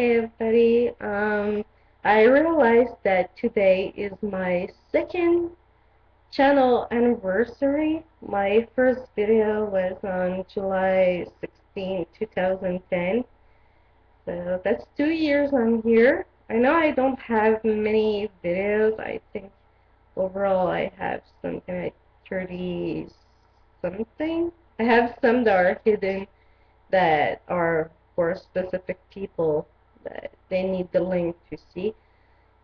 Hey everybody. I realized that today is my second channel anniversary. My first video was on July 16, 2010. So that's 2 years I'm here. I know I don't have many videos. I think overall I have something like 30 something. I have some that are hidden that are for specific people that they need the link to see.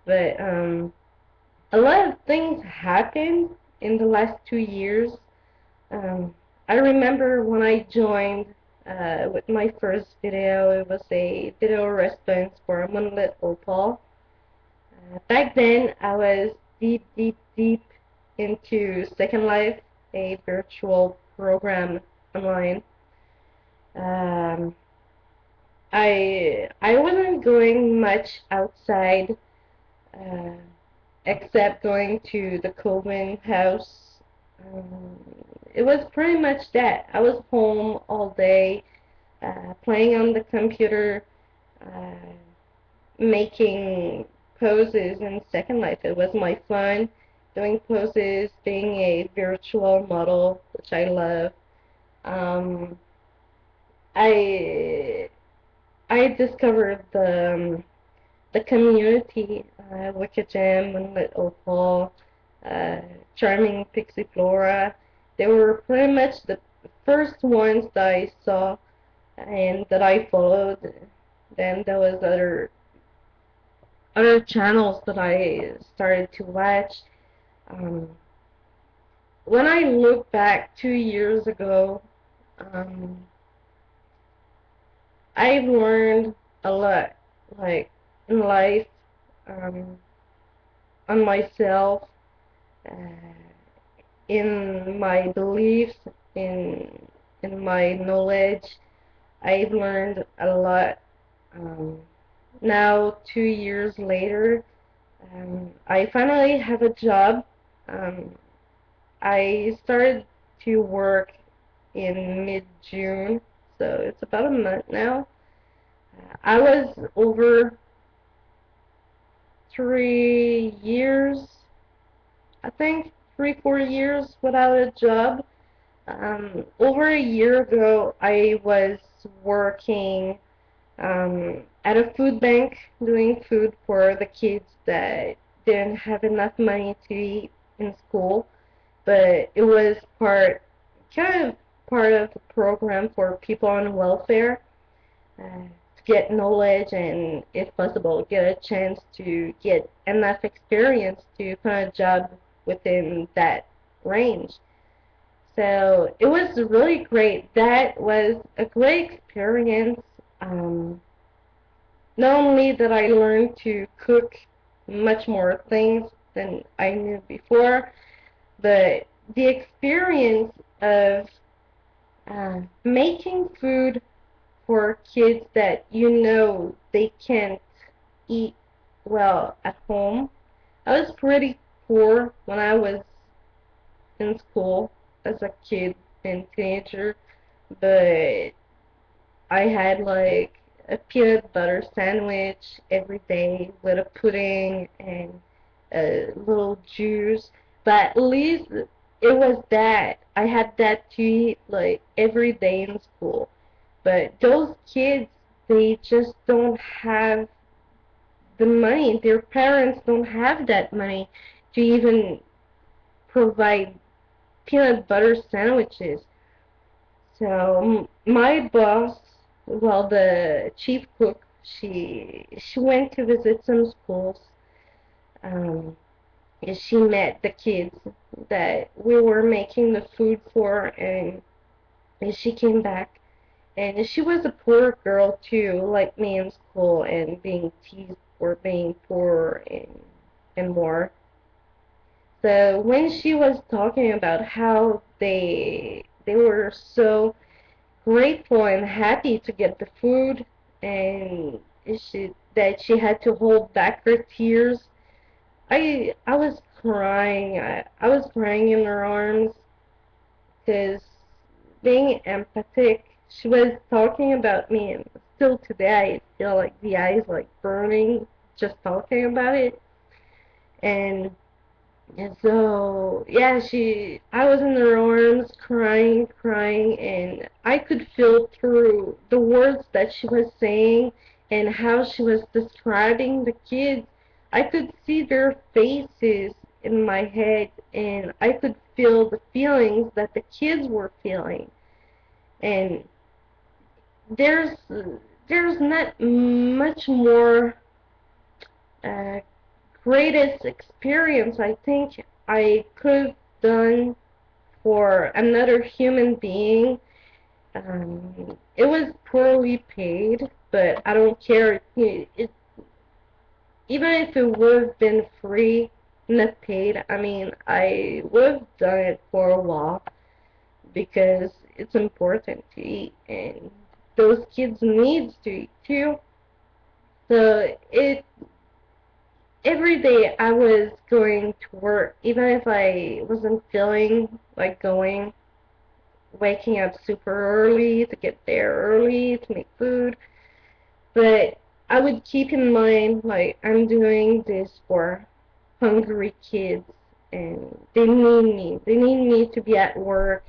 But a lot of things happened in the last 2 years. Um, I remember when I joined with my first video, it was a video response for a Moonlit Opal. Back then, I was deep, deep, deep into Second Life, a virtual program online. Um, I wasn't going much outside, uh, except going to the Coven house. Um, it was pretty much that. I was home all day, playing on the computer, uh, making poses in Second Life. It was my fun, doing poses, being a virtual model, which I love. Um, I I discovered the community, Wicked Gem, Moonlit Opal, uh, Charming Pixie Flora. They were pretty much the first ones that I saw and that I followed. Then there was other channels that I started to watch. Um, when I look back 2 years ago, um, I've learned a lot, like in life, um, on myself, uh, in my beliefs, in my knowledge. I've learned a lot. Um, Now, 2 years later, I finally have a job. Um, I started to work in mid-June, so it's about a month now. I was over 3 years, I think, 3, 4 years without a job. Over a year ago, I was working at a food bank doing food for the kids that didn't have enough money to eat in school, but it was kind of part of the program for people on welfare, to get knowledge and, if possible, get a chance to get enough experience to find a job within that range. So it was really great. That was a great experience. Um, Not only that I learned to cook much more things than I knew before, but the experience of making food for kids that they can't eat well at home. I was pretty poor when I was in school as a kid and teenager, but I had like a peanut butter sandwich every day with a pudding and a little juice. But at least it was that. I had that to eat like every day in school. But those kids, they just don't have the money. Their parents don't have that money to even provide peanut butter sandwiches. So my boss, well, the chief cook, she went to visit some schools. Um, and she met the kids that we were making the food for, and she came back. And she was a poor girl too, like me in school, and being teased for being poor and more. So when she was talking about how they were so grateful and happy to get the food, and that she had to hold back her tears. I was crying. I was crying in her arms because being empathic, she was talking about me still today, I feel like the eyes like burning just talking about it. And so, yeah, I was in her arms crying, crying, and I could feel through the words that she was saying and how she was describing the kids. I could see their faces in my head, and I could feel the feelings that the kids were feeling. And there's there's not much more uh, greatest experience I think I could have done for another human being. It was poorly paid, but I don't care. Even if it would have been free, not paid, I mean, I would have done it for a while because it's important to eat, and those kids need to eat too. So every day I was going to work, even if I wasn't feeling like going, waking up super early to get there early to make food. But I would keep in mind, like, I'm doing this for hungry kids, and they need me. They need me to be at work,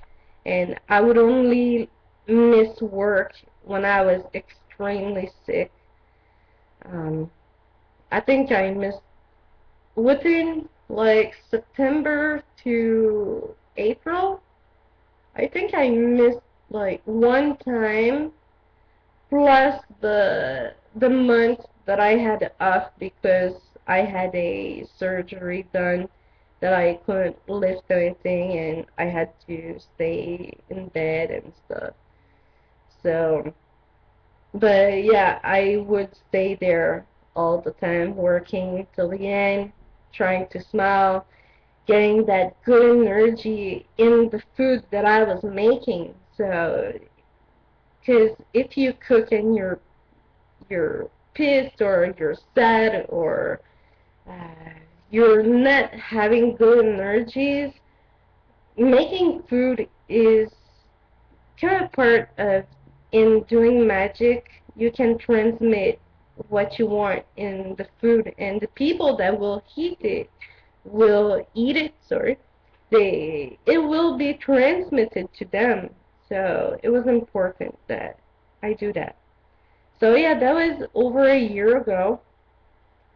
and I would only miss work when I was extremely sick. Um, I think I missed within like September to April. I think I missed like one time plus the month that I had off because I had a surgery done that I couldn't lift anything and I had to stay in bed and stuff. So, but yeah, I would stay there all the time working till the end, trying to smile, getting that good energy in the food that I was making. So, because if you cook and you're pissed or you're sad or uh, you're not having good energies, making food is kind of part of in doing magic. You can transmit what you want in the food, and the people that will eat it, sorry, it will be transmitted to them. So it was important that I do that. So yeah, that was over a year ago.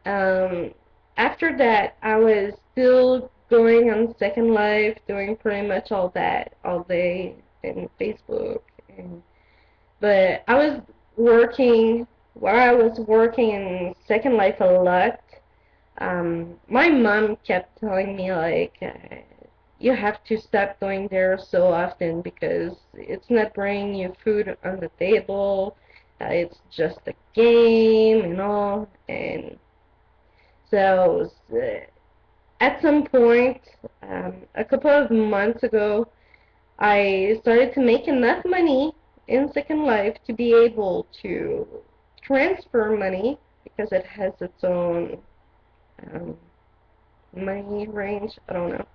Um, After that, I was still going on Second Life, doing pretty much all that all day in Facebook, and but I was working while I was working in Second Life a lot. My mom kept telling me like, you have to stop going there so often because it's not bringing you food on the table. It's just a game and all. And so at some point, a couple of months ago, I started to make enough money in Second Life to be able to transfer money because it has its own um, money range. I don't know.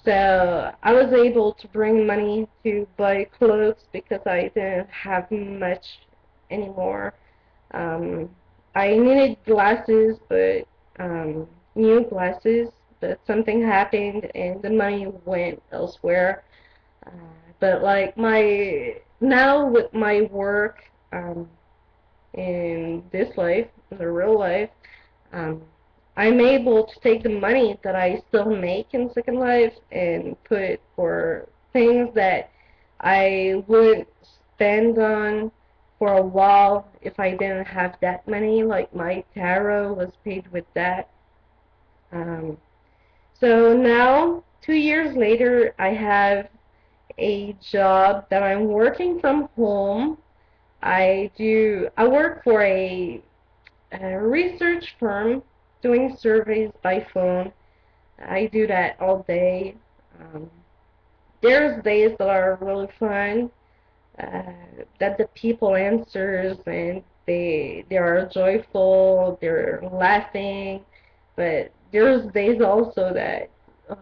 So I was able to bring money to buy clothes because I didn't have much anymore. Um, I needed glasses, but new glasses, but something happened and the money went elsewhere. Uh, but like now with my work in this life, in the real life, um, I'm able to take the money that I still make in Second Life and put it for things that I would spend on for a while if I didn't have that money. Like my tarot was paid with that. Um, so now, 2 years later, I have a job that I'm working from home. I work for a research firm doing surveys by phone. I do that all day. Um, there's days that are really fun, uh, that the people answers and they are joyful, they're laughing, but there's days also that uh,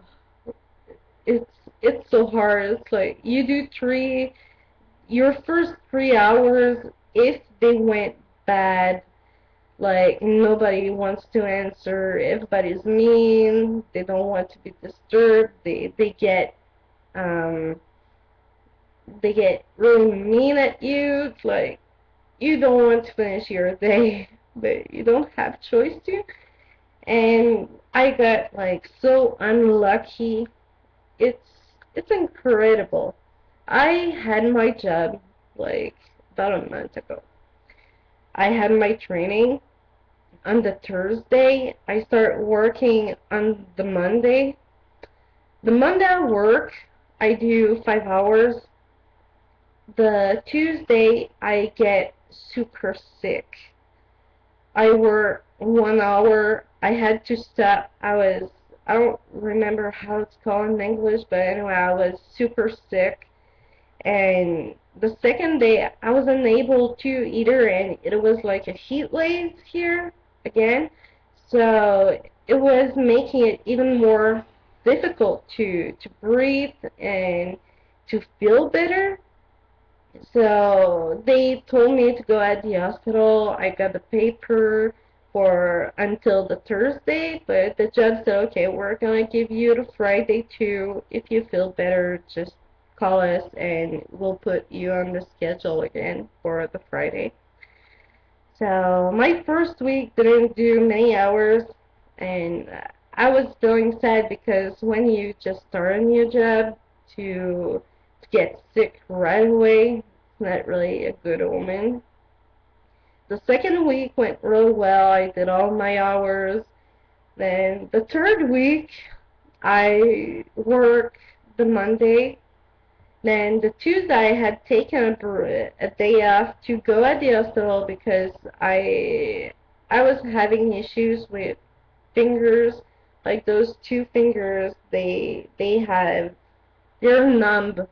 it's it's so hard. It's like you do your first 3 hours if they went bad, like nobody wants to answer, everybody's mean, they don't want to be disturbed, um they get really mean at you. It's like you don't want to finish your day, but you don't have choice to. And I got like so unlucky. It's it's incredible. I had my job like about a month ago. I had my training on the Thursday. I start working on the Monday. The Monday I work, I do 5 hours. The Tuesday I get super sick. I work 1 hour. I had to stop. I don't remember how it's called in English, but anyway, I was super sick. And the second day, I was unable to either, and it was like a heat wave here again. So it was making it even more difficult to breathe and to feel better. So they told me to go at the hospital. I got the paper for until the Thursday, but the judge said, okay, we're gonna give you the Friday too. If you feel better, just call us and we'll put you on the schedule again for the Friday. So my first week didn't do many hours, and I was feeling sad because when you just start a new job to get sick right away, it's not really a good omen. The second week went really well. I did all my hours. Then the third week, I worked the Monday. Then the Tuesday I had taken a day off to go at the hospital because I was having issues with fingers, like those two fingers. They're numb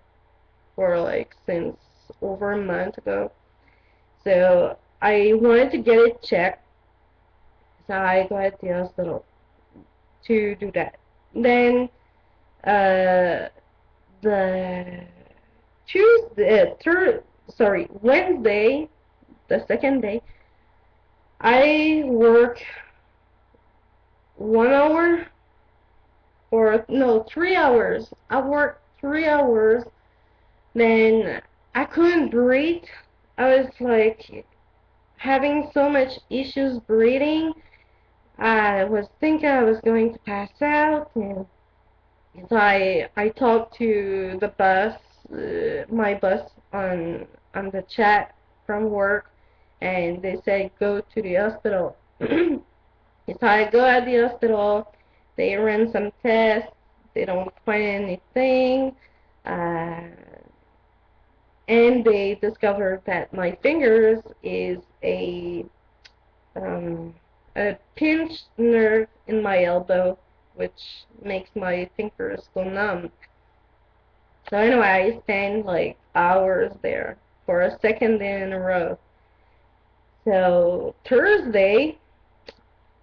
for like since over a month ago. So I wanted to get it checked. So I go at the hospital to do that. Then uh, the Wednesday, the second day, I work 1 hour or no, 3 hours. I worked 3 hours, then I couldn't breathe. I was like having so much issues breathing. I was thinking I was going to pass out, and so I talked to the bus, my boss on the chat from work, and they said go to the hospital. So I go at the hospital. They run some tests. They don't find anything, uh, and they discovered that my fingers is um, a pinched nerve in my elbow, which makes my fingers go numb. So anyway, I spent like hours there for a second day in a row. So Thursday,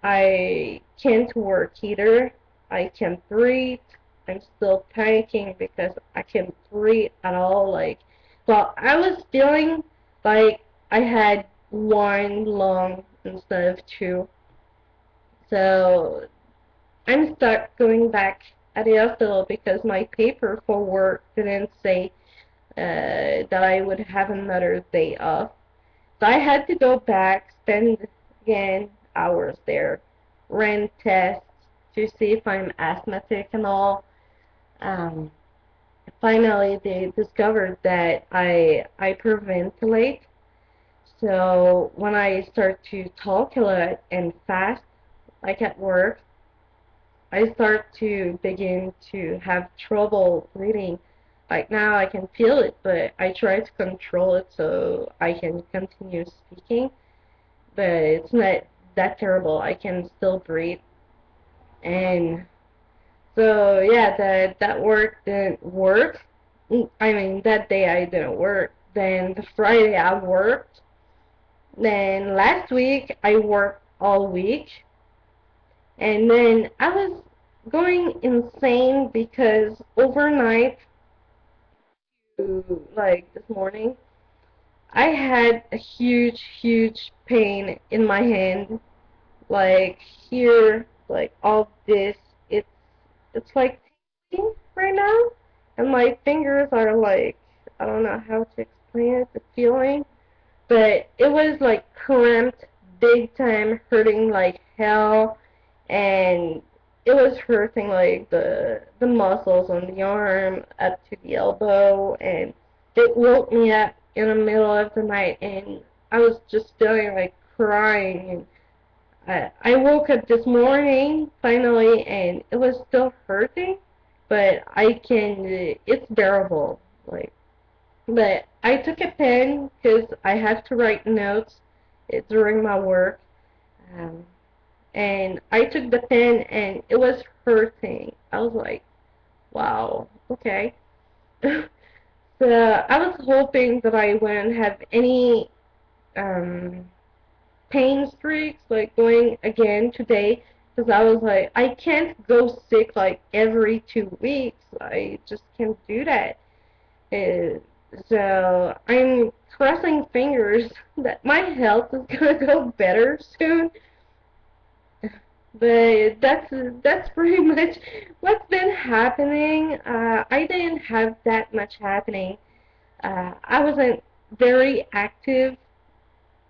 I can't work either. I can't breathe. I'm still panicking because I can't breathe at all. Like, well, I was feeling like I had one lung instead of two. So I'm stuck going back at the hospital because my paper for work didn't say that I would have another day off. So I had to go back, spend again hours there, run tests to see if I'm asthmatic and all. Um, Finally, they discovered that I hyperventilate. So when I start to talk a lot and fast, like at work, I start to begin to have trouble breathing. Like now I can feel it, but I try to control it so I can continue speaking. But it's not that terrible. I can still breathe. And so yeah, that work didn't work. I mean that day I didn't work. Then the Friday I worked. Then last week I worked all week. And then I was going insane because overnight, like this morning, I had a huge pain in my hand, like here, like all this. It's it's like tingling right now, and my fingers are like, I don't know how to explain it, the feeling, but it was like cramped, big time, hurting like hell, and it was hurting like the muscles on the arm up to the elbow, and it woke me up in the middle of the night, and I was just feeling like crying. And I woke up this morning finally, and it was still hurting, but it's bearable. Like, but I took a pen because I have to write notes during my work. Um, and I took the pen and it was hurting. I was like, wow, okay. So I was hoping that I wouldn't have any um, pain streaks like going again today, because I was like, I can't go sick like every 2 weeks. I just can't do that. Uh, so I'm crossing fingers that my health is gonna go better soon. But that's pretty much what's been happening. I didn't have that much happening. I wasn't very active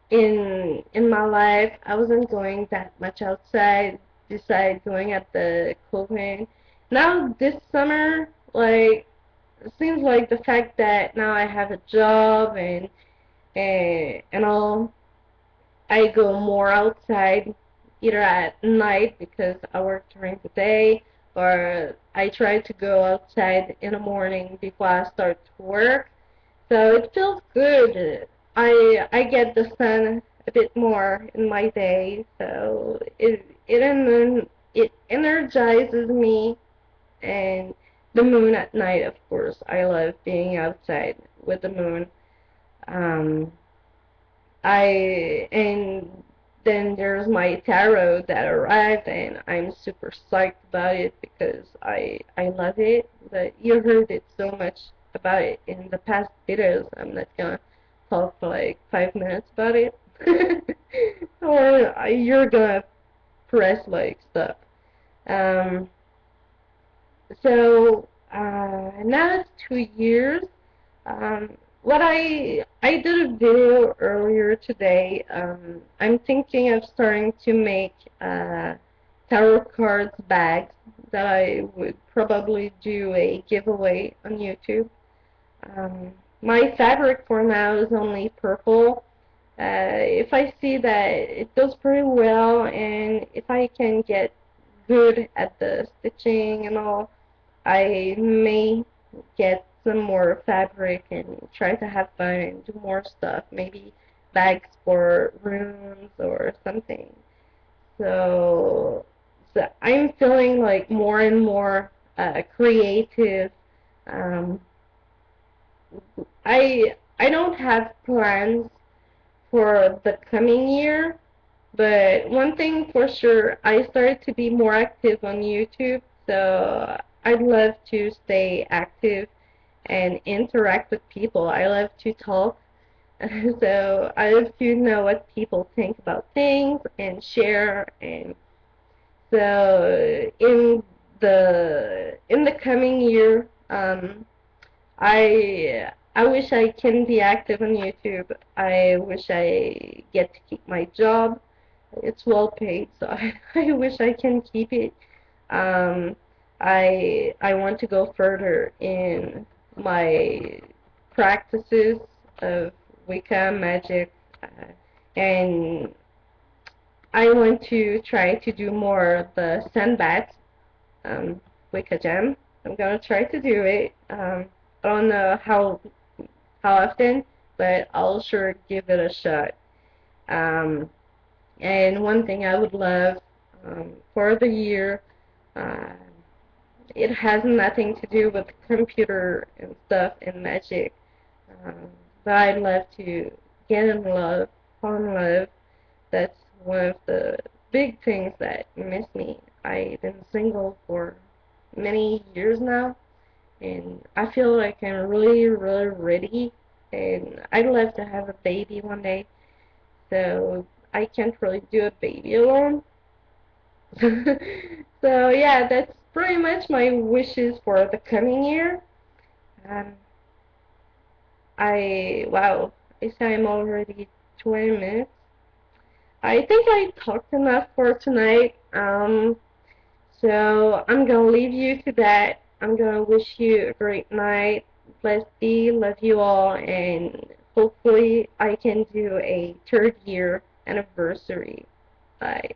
in my life. I wasn't going that much outside besides going at the COVID. Now this summer, like, it seems like the fact that now I have a job and all, I go more outside either at night because I work during the day, or I try to go outside in the morning before I start to work. So it feels good. I get the sun a bit more in my day, so it energizes me. And the moon at night, of course, I love being outside with the moon. Um, I and then there's my tarot that arrived, and I'm super psyched about it because I love it. But you heard it so much about it in the past videos. I'm not gonna talk for like 5 minutes about it, or you're gonna press like stop. Um, so now it's 2 years. What I did a video earlier today. I'm thinking of starting to make tarot cards bags that I would probably do a giveaway on YouTube. Um, my fabric for now is only purple. If I see that it does pretty well, and if I can get good at the stitching and all, I may get some more fabric and try to have fun and do more stuff. Maybe bags for rooms or something. So, so I'm feeling like more and more creative. Um, I don't have plans for the coming year, but one thing for sure, I started to be more active on YouTube, so I'd love to stay active and interact with people. I love to talk, so I love to know what people think about things and share. And so in the coming year, I wish I can be active on YouTube. I wish I get to keep my job. It's well paid, so I wish I can keep it. Um, I want to go further in my practices of Wicca magic, and I want to try to do more of the Sunbat Wicca Gem. I'm gonna try to do it. I don't know how often, but I'll sure give it a shot. Um, and one thing I would love for the year, uh, it has nothing to do with computer and stuff and magic, um, but I'd love to get in love, fall in love. That's one of the big things that miss me. I've been single for many years now, and I feel like I'm really ready and I'd love to have a baby one day. So I can't really do a baby alone. So yeah, that's pretty much my wishes for the coming year. Um, wow, I say I'm already 20 minutes. I think I talked enough for tonight. So I'm gonna leave you to that. I'm gonna wish you a great night. Bless be, love you all, and hopefully I can do a third year anniversary. Bye.